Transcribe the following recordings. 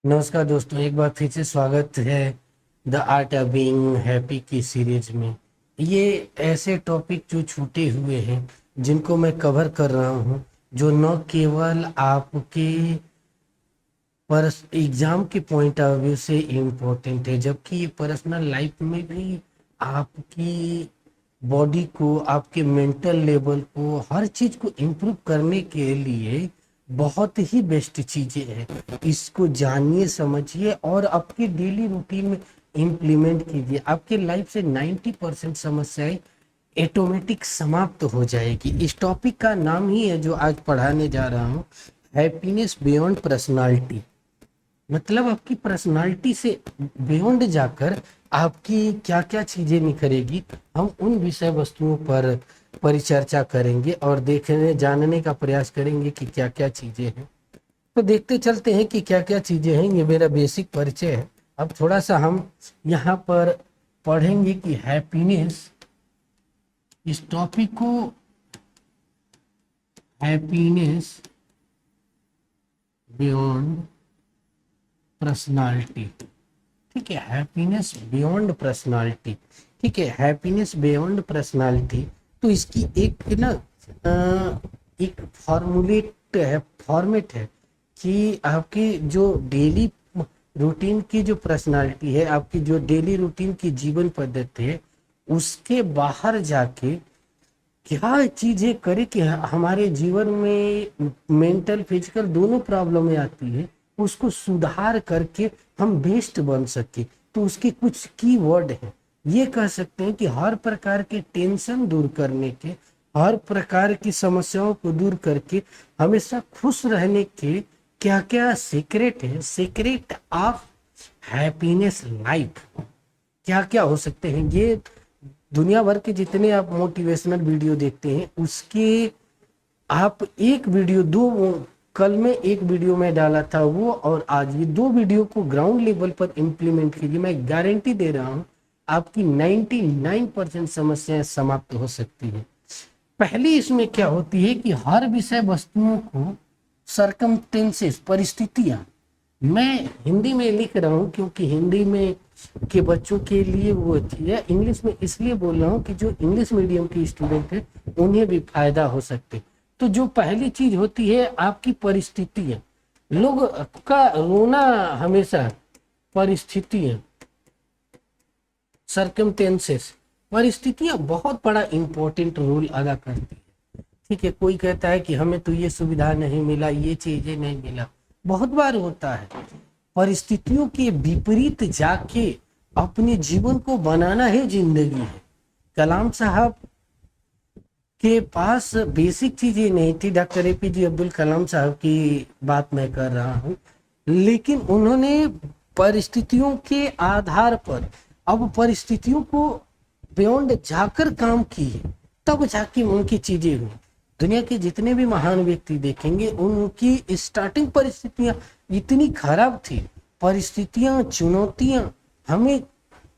नमस्कार दोस्तों, एक बार फिर से स्वागत है the art of being happy की सीरीज में। ये ऐसे टॉपिक जो छूटे हुए हैं जिनको मैं कवर कर रहा हूँ, जो न केवल आपके पर एग्जाम के पॉइंट ऑफ व्यू से इम्पोर्टेंट है, जबकि ये पर्सनल लाइफ में भी आपकी बॉडी को, आपके मेंटल लेवल को, हर चीज को इम्प्रूव करने के लिए बहुत ही बेस्ट चीजें हैं। इसको जानिए, समझिए और आपके डेली रूटीन में इम्प्लीमेंट कीजिए। आपके लाइफ से 90% समस्याएं ऑटोमेटिक समाप्त हो जाएगी। इस टॉपिक का नाम ही है जो आज पढ़ाने जा रहा हूँ, हैप्पीनेस बियॉन्ड पर्सनालिटी। मतलब आपकी पर्सनालिटी से बियॉन्ड जाकर आपकी क्या क्या चीजें निखरेगी, हम उन विषय वस्तुओं पर परिचर्चा करेंगे और देखने जानने का प्रयास करेंगे कि क्या क्या चीजें हैं। तो देखते चलते हैं कि क्या क्या चीजें हैं। ये मेरा बेसिक परिचय है। अब थोड़ा सा हम यहाँ पर पढ़ेंगे कि हैप्पीनेस, इस टॉपिक को हैप्पीनेस बियॉन्ड पर्सनालिटी। ठीक है, हैप्पीनेस बियॉन्ड पर्सनालिटी। ठीक है, हैप्पीनेस बियॉन्ड पर्सनालिटी। तो इसकी एक ना एक फॉर्मुलेट है, फॉर्मेट है कि आपकी जो डेली रूटीन की जो पर्सनालिटी है, आपकी जो डेली रूटीन की जीवन पद्धति है, उसके बाहर जाके क्या चीजें करे कि हमारे जीवन में मेंटल फिजिकल दोनों प्रॉब्लम आती है, उसको सुधार करके हम बेस्ट बन सके। तो उसके कुछ की वर्ड हैं। ये कह सकते हैं कि हर प्रकार के टेंशन दूर करने के, हर प्रकार की समस्याओं को दूर करके हमेशा खुश रहने के क्या क्या सीक्रेट है, सीक्रेट ऑफ हैप्पीनेस लाइफ क्या क्या हो सकते हैं। ये दुनिया भर के जितने आप मोटिवेशनल वीडियो देखते हैं, उसके आप एक वीडियो दो, कल में एक वीडियो में डाला था वो, और आज ये दो वीडियो को ग्राउंड लेवल पर इम्प्लीमेंट कीजिए। मैं गारंटी दे रहा हूँ आपकी 99% समस्याएं समाप्त हो सकती है। पहली इसमें क्या होती है कि हर विषय वस्तुओं को सरकमटेंसेस, परिस्थितियां, मैं हिंदी में लिख रहा हूँ क्योंकि हिंदी में के बच्चों के लिए वो अच्छी है। इंग्लिश में इसलिए बोल रहा हूँ कि जो इंग्लिश मीडियम के स्टूडेंट है उन्हें भी फायदा हो सकते। तो जो पहली चीज होती है आपकी परिस्थितियां। लोग का रोना हमेशा परिस्थितियां, सरकमटेंसेस, परिस्थितियां बहुत बड़ा इंपॉर्टेंट रोल अदा करती है। ठीक है, कोई कहता है कि हमें तो ये सुविधा नहीं मिला, ये चीजें नहीं मिला, बहुत बार होता है। परिस्थितियों के विपरीत जाके अपने जीवन को बनाना ही जिंदगी है। कलाम साहब के पास बेसिक चीजें नहीं थी, डॉक्टर एपीजे अब्दुल कलाम साहब की बात मैं कर रहा हूँ, लेकिन उन्होंने परिस्थितियों के आधार पर, अब परिस्थितियों को बियॉन्ड जाकर काम किए, तब जाके उनकी चीजें हुई। दुनिया के जितने भी महान व्यक्ति देखेंगे, उनकी स्टार्टिंग परिस्थितियां इतनी खराब थी। परिस्थितियां, चुनौतियां हमें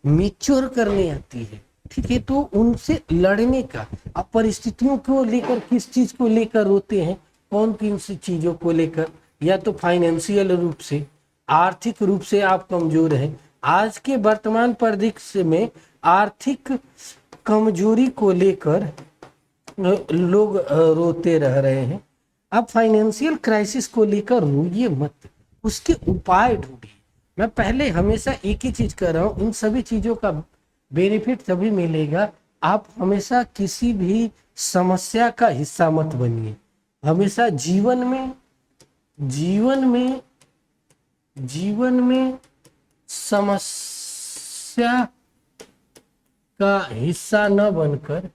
मेच्योर करने आती है। ठीक है, तो उनसे लड़ने का, अब परिस्थितियों को लेकर किस चीज को लेकर रोते हैं, कौन किन सी चीजों को लेकर, या तो फाइनेंशियल रूप से, आर्थिक रूप से आप कमजोर हैं। आज के वर्तमान परिदृश्य में आर्थिक कमजोरी को लेकर लोग रोते रह रहे हैं। अब फाइनेंशियल क्राइसिस को लेकर रोइए मत, उसके उपाय ढूंढिए। मैं पहले हमेशा एक ही चीज कर रहा हूँ, इन सभी चीजों का बेनिफिट तभी मिलेगा, आप हमेशा किसी भी समस्या का हिस्सा मत बनिए। हमेशा जीवन में जीवन में समस्या का हिस्सा न बनकर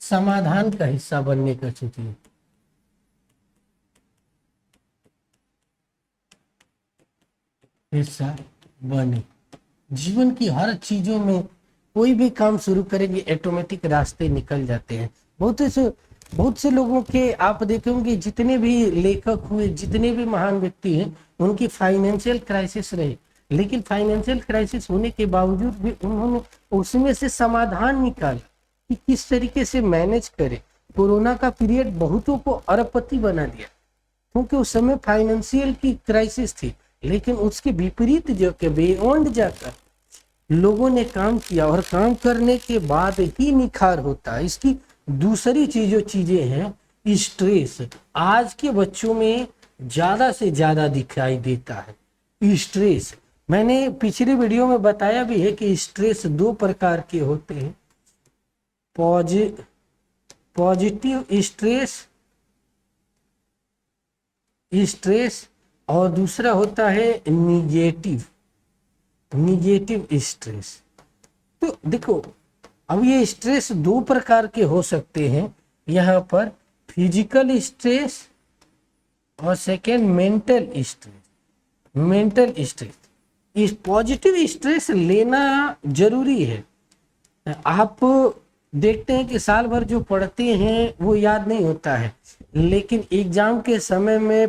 समाधान का हिस्सा बनने का सोचिए। हिस्सा बने। जीवन की हर चीजों में कोई भी काम शुरू करेंगे, ऑटोमेटिक रास्ते निकल जाते हैं। बहुत से लोगों के आप देखेंगे, जितने भी लेखक हुए, जितने भी महान व्यक्ति हैं, उनकी फाइनेंशियल क्राइसिस रही, लेकिन फाइनेंशियल क्राइसिस होने के बावजूद भी उन्होंने उसमें से समाधान निकाला कि किस तरीके से मैनेज करे। कोरोना का पीरियड बहुतों को अरबपति बना दिया, क्योंकि उस समय फाइनेंशियल की क्राइसिस थी, लेकिन उसके विपरीत जो के बियॉन्ड जाकर लोगों ने काम किया और काम करने के बाद ही निखार होता है। इसकी दूसरी चीजें हैं स्ट्रेस। आज के बच्चों में ज्यादा से ज्यादा दिखाई देता है स्ट्रेस। मैंने पिछले वीडियो में बताया भी है कि स्ट्रेस दो प्रकार के होते हैं, पॉजिटिव स्ट्रेस और दूसरा होता है निगेटिव स्ट्रेस। तो देखो, अब ये स्ट्रेस दो प्रकार के हो सकते हैं यहाँ पर, फिजिकल स्ट्रेस और सेकेंड मेंटल स्ट्रेस। इस पॉजिटिव स्ट्रेस लेना जरूरी है। आप देखते हैं कि साल भर जो पढ़ते हैं वो याद नहीं होता है, लेकिन एग्जाम के समय में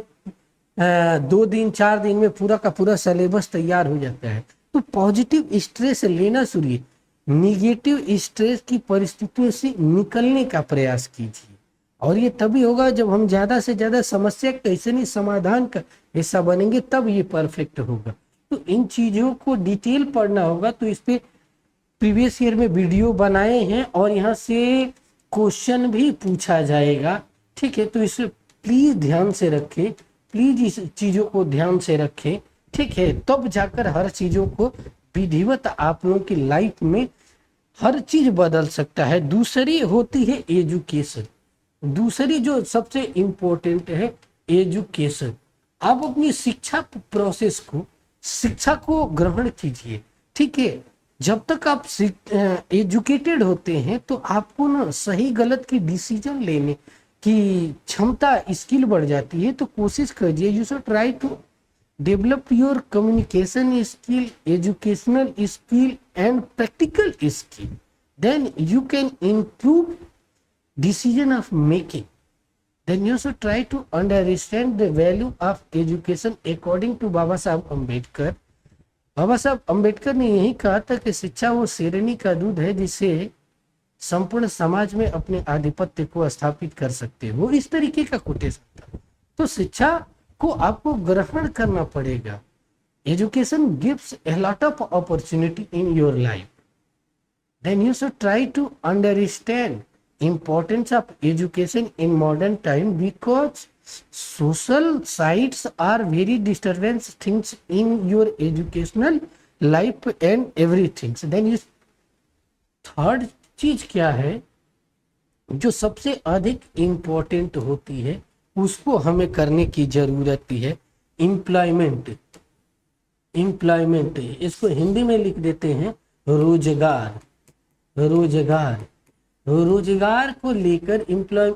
2 दिन 4 दिन में पूरा का पूरा सिलेबस तैयार हो जाता है। तो पॉजिटिव स्ट्रेस लेना शुरू, निगेटिव स्ट्रेस की परिस्थितियों से निकलने का प्रयास कीजिए, और ये तभी होगा जब हम ज्यादा से ज्यादा समस्या कैसे नहीं समाधान का हिस्सा बनेंगे, तब ये परफेक्ट होगा। तो इन चीजों को डिटेल पढ़ना होगा। तो इस पे प्रीवियस ईयर में वीडियो बनाए हैं और यहाँ से क्वेश्चन भी पूछा जाएगा, ठीक है। तो इसे प्लीज ध्यान से रखें, प्लीज इस चीजों को ध्यान से रखें, ठीक है। तब जाकर हर चीजों को विधिवत आप लोगों की लाइफ में हर चीज बदल सकता है। दूसरी होती है एजुकेशन, दूसरी जो सबसे इम्पोर्टेंट है एजुकेशन। आप अपनी शिक्षा प्रोसेस को, शिक्षा को ग्रहण कीजिए, ठीक है। जब तक आप एजुकेटेड होते हैं तो आपको ना सही गलत की डिसीजन लेने की क्षमता, स्किल बढ़ जाती है। तो कोशिश कीजिए, you should try to develop your communication skill, educational skill and practical skill, then you can improve decision of making. Then you should try to understand the value of education according to बाबा साहब अम्बेडकर। बाबा साहब अम्बेडकर ने यही कहा था कि शिक्षा वो शेरनी का दूध है जिसे संपूर्ण समाज में अपने आधिपत्य को स्थापित कर सकते हो। इस तरीके का कोटेशन था। तो शिक्षा को आपको ग्रहण करना पड़ेगा। Education gives a lot of opportunity in your life. Then you should try to understand importance of education in modern time, because social sites are very disturbance things in your educational life and everything. Then you third चीज क्या है जो सबसे अधिक important होती है, उसको हमें करने की जरूरत है, एम्प्लॉयमेंट। इसको हिंदी में लिख देते हैं रोजगार। रोजगार को लेकर एम्प्लॉय,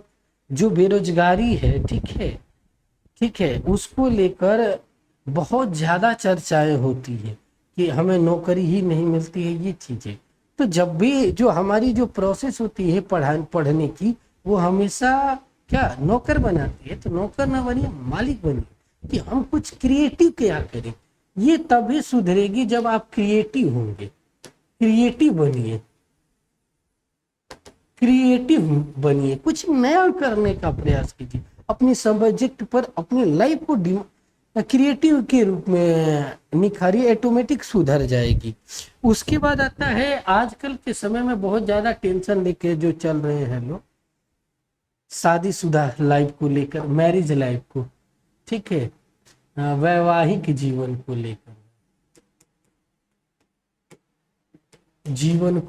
जो बेरोजगारी है, ठीक है, उसको लेकर बहुत ज्यादा चर्चाएं होती है कि हमें नौकरी ही नहीं मिलती है, ये चीजें। तो जब भी जो हमारी जो प्रोसेस होती है पढ़ने की, वो हमेशा क्या नौकर बनाती है। तो नौकर ना बनिए, मालिक बनिए, कि हम कुछ क्रिएटिव क्या करें। ये तभी सुधरेगी जब आप क्रिएटिव होंगे। क्रिएटिव बनिए, कुछ नया करने का प्रयास कीजिए, अपने सब्जेक्ट पर अपनी लाइफ को क्रिएटिव के रूप में निखारिए, ऑटोमेटिक सुधर जाएगी। उसके बाद आता है आजकल के समय में बहुत ज्यादा टेंशन लेके जो चल रहे हैं लोग, शादीशुदा लाइफ को लेकर, मैरिज लाइफ को, ठीक है, वैवाहिक जीवन को लेकर, जीवन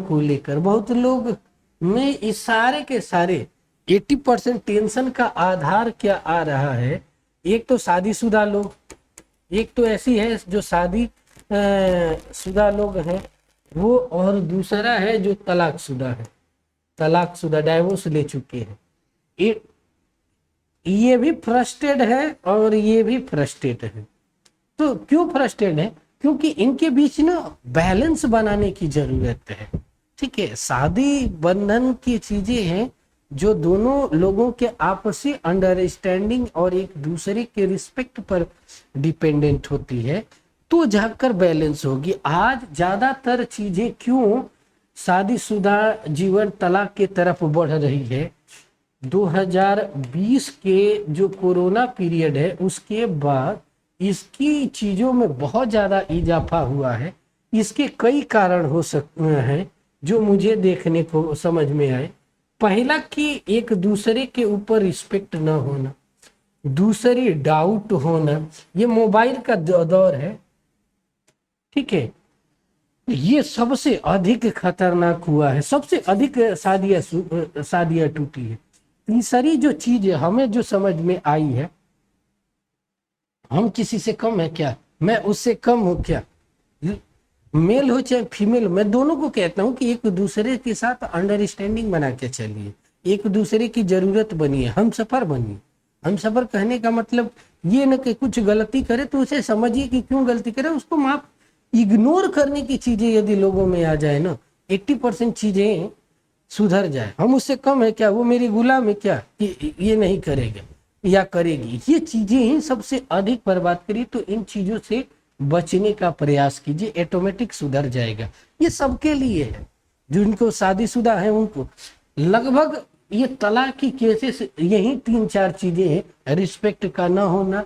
को लेकर बहुत लोग में इस सारे के सारे 80% टेंशन का आधार क्या आ रहा है। एक तो शादीशुदा लोग, एक तो ऐसी है जो शादी शुदा लोग हैं वो, और दूसरा है जो तलाकशुदा है, डाइवोर्स ले चुके हैं। ये भी फ्रस्ट्रेट है और ये भी फ्रस्ट्रेट है। तो क्यों फ्रस्ट्रेट है? क्योंकि इनके बीच ना बैलेंस बनाने की जरूरत है, ठीक है। शादी बंधन की चीजें हैं जो दोनों लोगों के आपसी अंडरस्टैंडिंग और एक दूसरे के रिस्पेक्ट पर डिपेंडेंट होती है, तो जाकर बैलेंस होगी। आज ज्यादातर चीजें क्यों शादीशुदा जीवन तलाक के तरफ बढ़ रही है? 2020 के जो कोरोना पीरियड है उसके बाद इसकी चीजों में बहुत ज्यादा इजाफा हुआ है। इसके कई कारण हो सकते हैं जो मुझे देखने को समझ में आए। पहला कि एक दूसरे के ऊपर रिस्पेक्ट न होना, दूसरी डाउट होना। ये मोबाइल का दौर है, ठीक है, ये सबसे अधिक खतरनाक हुआ है, सबसे अधिक शादियां टूटी है। तीसरी जो चीज हमें जो समझ में आई है, हम किसी से कम है क्या, मैं उससे कम हूं क्या, मेल हो चाहे फीमेल, मैं दोनों को कहता हूं कि एक दूसरे के साथ अंडरस्टैंडिंग बना के चलिए, एक दूसरे की जरूरत बनिए, हम सफर बनिए। हम सफर कहने का मतलब ये न कि कुछ गलती करे तो उसे समझिए कि क्यों गलती करे, उसको माफ, इग्नोर करने की चीजें यदि लोगों में आ जाए ना, 80% चीजें सुधर जाए। हम उससे कम है क्या, वो मेरी गुलाम है क्या कि ये नहीं करेगा या करेगी, ये चीजें ही सबसे अधिक बर्बाद करिए। तो इन चीजों से बचने का प्रयास कीजिए, ऑटोमेटिक सुधर जाएगा। ये सबके लिए है, जिनको शादीशुदा है उनको। लगभग ये तलाक की केसेस यही 3-4 चीजें हैं। रिस्पेक्ट का ना होना,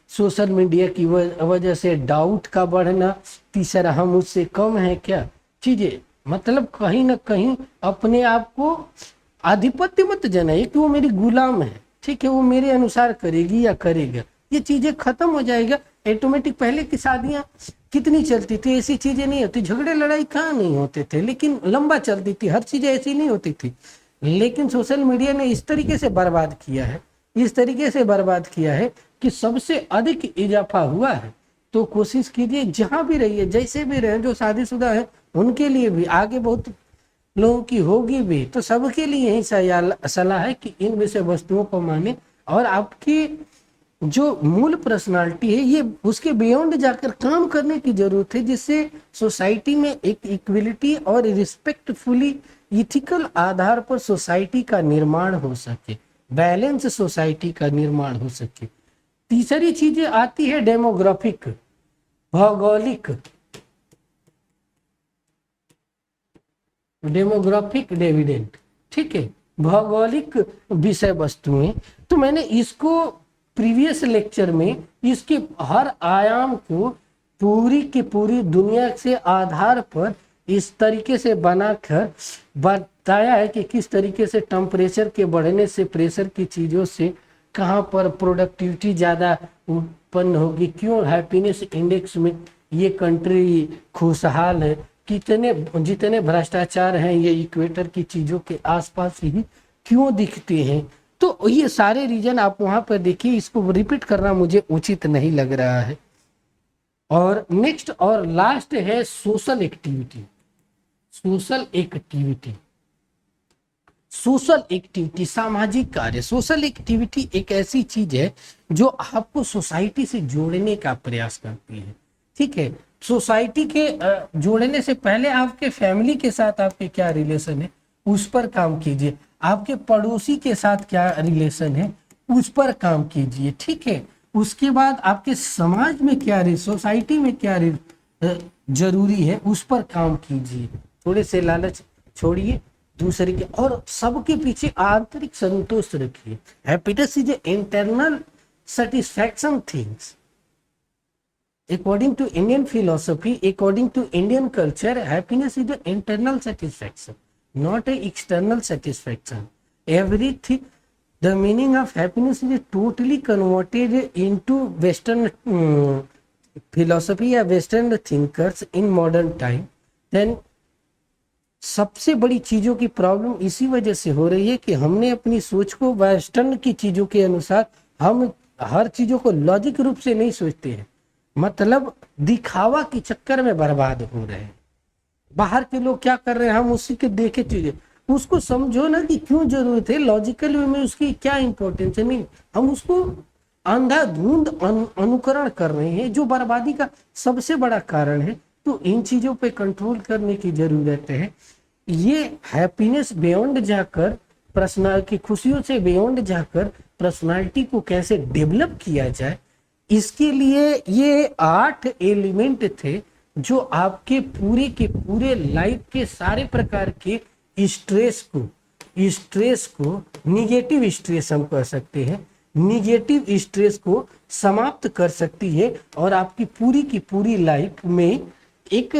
सोशल मीडिया की वजह से डाउट का बढ़ना, तीसरा हम उससे कम है क्या चीजें, मतलब कहीं ना कहीं अपने आप को आधिपत्य मत जनाइए कि वो मेरी गुलाम है, ठीक है, वो मेरे अनुसार करेगी या करेगा, ये चीजें खत्म हो जाएगा ऑटोमेटिक। पहले की शादियां कितनी चलती थी, ऐसी चीजें नहीं होती, झगड़े लड़ाई कहाँ नहीं होते थे, लेकिन लंबा चलती थी, हर चीजें ऐसी नहीं होती थी। लेकिन सोशल मीडिया ने इस तरीके से बर्बाद किया है, इस तरीके से बर्बाद किया है कि सबसे अधिक इजाफा हुआ है। तो कोशिश कीजिए जहां भी रहिए, जैसे भी रहे, जो शादीशुदा है उनके लिए भी, आगे बहुत लोगों की होगी भी, तो सबके लिए यही सलाह है कि इन विषय वस्तुओं को माने। और आपकी जो मूल पर्सनालिटी है, ये उसके बियॉन्ड जाकर काम करने की जरूरत है, जिससे सोसाइटी में एक इक्वलिटी और रिस्पेक्टफुली इथिकल आधार पर सोसाइटी का निर्माण हो सके, बैलेंस सोसाइटी का निर्माण हो सके। तीसरी चीजें आती है डेमोग्राफिक, भौगोलिक, डेमोग्राफिक डिविडेंड, ठीक है, भौगोलिक विषय वस्तुएं। तो मैंने इसको प्रीवियस लेक्चर में इसके हर आयाम को पूरी की पूरी दुनिया से आधार पर इस तरीके से बनाकर बताया है कि किस तरीके से टेम्परेचर के बढ़ने से, प्रेशर की चीज़ों से कहाँ पर प्रोडक्टिविटी ज़्यादा उत्पन्न होगी, क्यों हैप्पीनेस इंडेक्स में ये कंट्री खुशहाल है, कितने जितने भ्रष्टाचार हैं ये इक्वेटर की चीज़ों के आसपास ही क्यों दिखते हैं। तो ये सारे रीजन आप वहां पर देखिए, इसको रिपीट करना मुझे उचित नहीं लग रहा है। और नेक्स्ट और लास्ट है social activity. Social activity, social activity, सामाजिक कार्य। सोशल एक्टिविटी एक ऐसी चीज है जो आपको सोसाइटी से जोड़ने का प्रयास करती है, ठीक है। सोसाइटी के जोड़ने से पहले आपके फैमिली के साथ आपके क्या रिलेशन है उस पर काम कीजिए, आपके पड़ोसी के साथ क्या रिलेशन है उस पर काम कीजिए, ठीक है। उसके बाद आपके समाज में क्या, सोसाइटी में क्या जरूरी है उस पर काम कीजिए। थोड़े से लालच छोड़िए दूसरे के, और सबके पीछे आंतरिक संतोष रखिए। Happiness is internal satisfaction things. According to Indian philosophy, according to Indian culture, happiness is an internal satisfaction, not an external satisfaction. Everything, the meaning of happiness is totally converted into Western philosophy या Western thinkers in modern time. Then सबसे बड़ी चीजों की problem इसी वजह से हो रही है कि हमने अपनी सोच को वेस्टर्न की चीजों के अनुसार, हम हर चीजों को लॉजिक रूप से नहीं सोचते हैं, मतलब दिखावा के चक्कर में बर्बाद हो रहे हैं। बाहर के लोग क्या कर रहे हैं हम उसी के देखे चीजें, उसको समझो ना कि क्यों जरूरत है, लॉजिकल वे में उसकी क्या इंपॉर्टेंस है। नहीं, हम उसको अंधाधुंध अनुकरण कर रहे हैं जो बर्बादी का सबसे बड़ा कारण है। तो इन चीजों पे कंट्रोल करने की जरूरत है। ये हैप्पीनेस बियॉन्ड जाकर पर्सनल की खुशियों से बियॉन्ड जाकर पर्सनालिटी को कैसे डेवलप किया जाए, इसके लिए ये 8 एलिमेंट थे जो आपके पूरे के पूरे लाइफ के सारे प्रकार के स्ट्रेस को निगेटिव स्ट्रेस हम कह सकते हैं, निगेटिव स्ट्रेस को समाप्त कर सकती है और आपकी पूरी की पूरी लाइफ में एक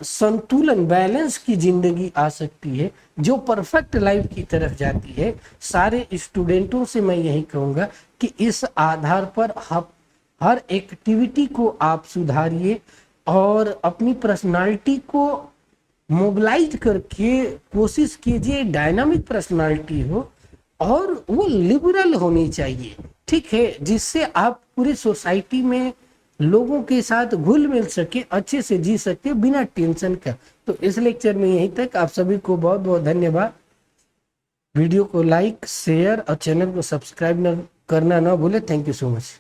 संतुलन बैलेंस की जिंदगी आ सकती है जो परफेक्ट लाइफ की तरफ जाती है। सारे स्टूडेंटों से मैं यही कहूँगा कि इस आधार पर आप हर एक्टिविटी को आप सुधारिए और अपनी पर्सनालिटी को मोबिलाइज करके कोशिश कीजिए डायनामिक पर्सनालिटी हो और वो लिबरल होनी चाहिए, ठीक है, जिससे आप पूरी सोसाइटी में लोगों के साथ घुल मिल सके, अच्छे से जी सके बिना टेंशन का। तो इस लेक्चर में यहीं तक। आप सभी को बहुत बहुत धन्यवाद। वीडियो को लाइक शेयर और चैनल को सब्सक्राइब करना ना भूले। Thank you so much.